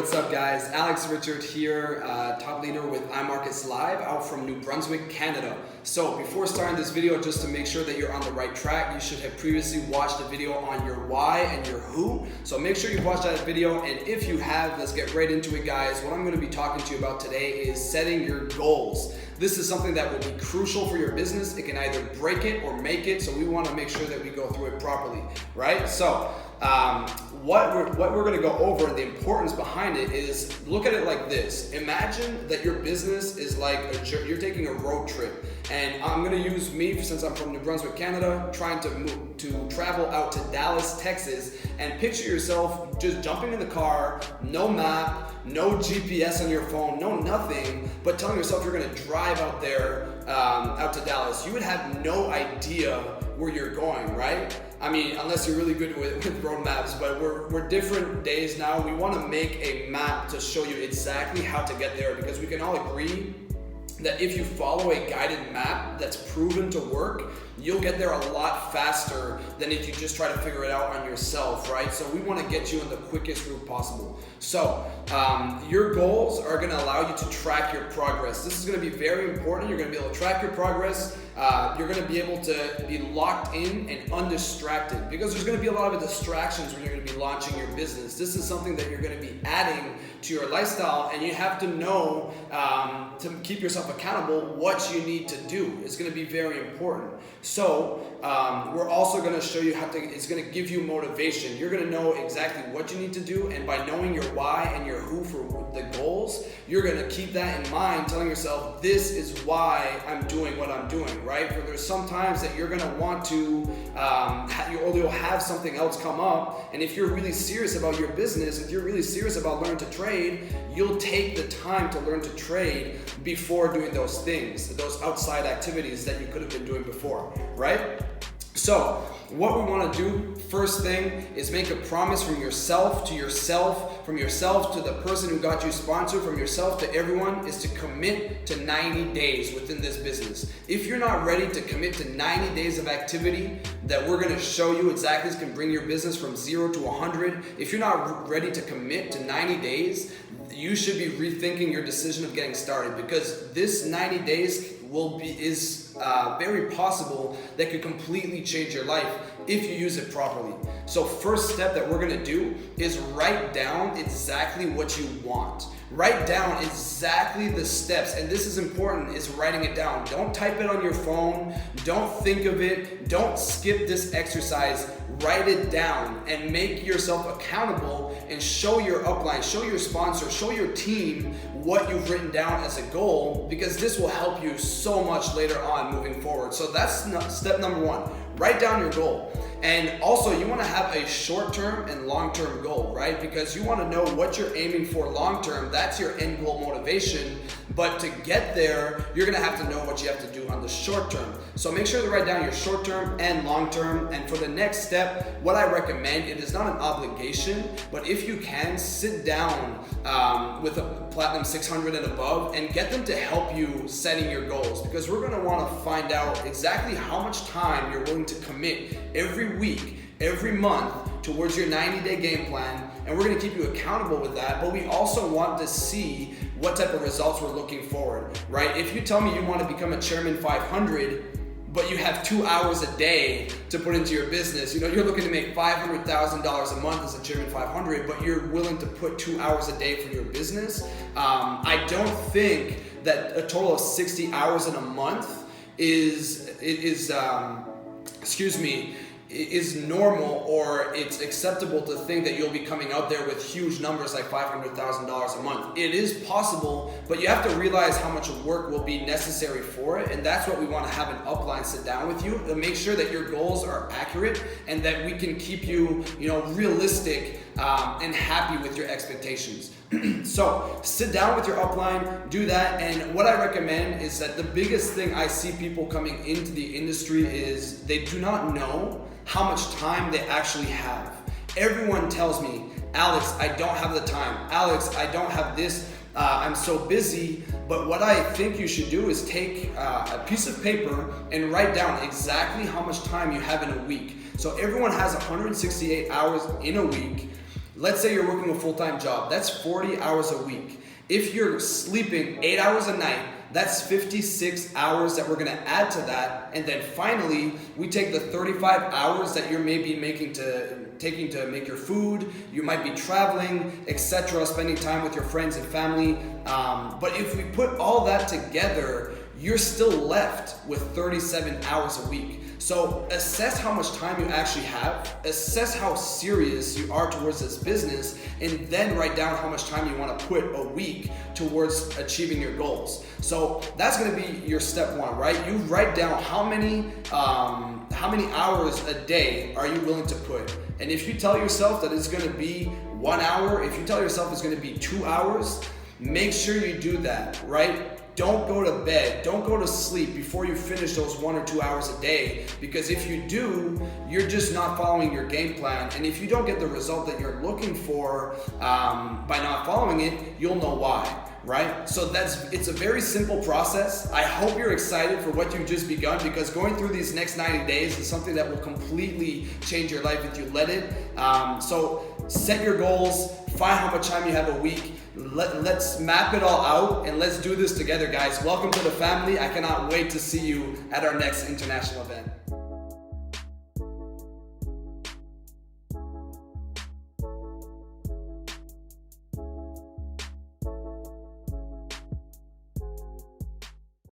what's up guys? Alex Richard here, top leader with iMarkets Live out from New Brunswick, Canada. So before starting this video, just to make sure that you're on the right track, you should have previously watched a video on your why and your who. So make sure you've watched that video, and if you have, let's get right into it guys. What I'm going to be talking to you about today is setting your goals. This is something that will be crucial for your business. It can either break it or make it, so we want to make sure that we go through it properly, right? So what we're going to go over and the importance behind it is, look at it like this. Imagine that your business is like you're taking a road trip, and I'm going to use me since I'm from New Brunswick, Canada, trying to travel out to Dallas, Texas, and picture yourself just jumping in the car, no map, no GPS on your phone, no nothing, but telling yourself you're going to drive out there, out to Dallas. You would have no idea where you're going, right? I mean, unless you're really good with road maps, but we're different days now. We want to make a map to show you exactly how to get there, because we can all agree that if you follow a guided map that's proven to work, you'll get there a lot faster than if you just try to figure it out on yourself, right? So we want to get you in the quickest route possible. So your goals are going to allow you to track your progress. This is going to be very important. You're going to be able to track your progress. You're going to be able to be locked in and undistracted, because there's going to be a lot of distractions when you're going to be launching your business. This is something that you're going to be adding to your lifestyle, and you have to know to keep yourself accountable what you need to do. It's going to be very important. So we're also going to show you it's going to give you motivation. You're going to know exactly what you need to do, and by knowing your why and your who for the goals, you're going to keep that in mind, telling yourself, this is why I'm doing what I'm doing, right? For there's some times that you're going to want to, you'll have something else come up, and if you're really serious about your business, if you're really serious about learning to trade, you'll take the time to learn to trade before doing those things, those outside activities that you could have been doing before, right? So what we want to do first thing is make a promise from yourself to yourself, from yourself to the person who got you sponsored, from yourself to everyone, is to commit to 90 days within this business. If you're not ready to commit to 90 days of activity that we're going to show you exactly can bring your business from 0 to 100, if you're not ready to commit to 90 days, you should be rethinking your decision of getting started, because this 90 days is very possible that could completely change your life if you use it properly. So first step that we're gonna do is write down exactly what you want. Write down exactly the steps, and this is important, is writing it down. Don't type it on your phone, don't think of it, don't skip this exercise. Write it down and make yourself accountable, and show your upline, show your sponsor, show your team what you've written down as a goal, because this will help you so much later on moving forward. So that's step number one. Write down your goal. And also, you want to have a short-term and long-term goal, right? Because you want to know what you're aiming for long-term. That's your end goal motivation. But to get there, you're going to have to know what you have to do on the short-term. So make sure to write down your short-term and long-term. And for the next step, what I recommend, it is not an obligation, but if you can, sit down with a Platinum 600 and above and get them to help you setting your goals, because we're going to want to find out exactly how much time you're willing to commit every week, every month towards your 90-day game plan, and we're going to keep you accountable with that. But we also want to see what type of results we're looking forward, right? If you tell me you want to become a Chairman 500, but you have 2 hours a day to put into your business, you're looking to make $500,000 a month as a Chairman 500, but you're willing to put 2 hours a day for your business. I don't think that a total of 60 hours in a month is normal, or it's acceptable to think that you'll be coming out there with huge numbers like $500,000 a month. It is possible, but you have to realize how much work will be necessary for it, and that's what we want to have an upline sit down with you to make sure that your goals are accurate and that we can keep you, realistic and happy with your expectations. So sit down with your upline, do that, and what I recommend is that the biggest thing I see people coming into the industry is they do not know how much time they actually have. Everyone tells me, Alex, I don't have the time. Alex, I don't have this. I'm so busy. But what I think you should do is take a piece of paper and write down exactly how much time you have in a week. So everyone has 168 hours in a week. let's say you're working a full-time job, that's 40 hours a week. If you're sleeping 8 hours a night, that's 56 hours that we're gonna add to that. And then finally, we take the 35 hours that you're maybe taking to make your food, you might be traveling, etc., spending time with your friends and family. But if we put all that together, you're still left with 37 hours a week. So assess how much time you actually have, assess how serious you are towards this business, and then write down how much time you want to put a week towards achieving your goals. So that's going to be your step one, right? You write down how many hours a day are you willing to put. And if you tell yourself that it's going to be 1 hour, if you tell yourself it's going to be 2 hours, make sure you do that, right? Don't go to bed, don't go to sleep before you finish those 1 or 2 hours a day, because if you do, you're just not following your game plan. And if you don't get the result that you're looking for by not following it, you'll know why, right? So it's a very simple process. I hope you're excited for what you've just begun, because going through these next 90 days is something that will completely change your life if you let it. So set your goals, find how much time you have a week. Let's map it all out and let's do this together, guys. Welcome to the family. I cannot wait to see you at our next international event.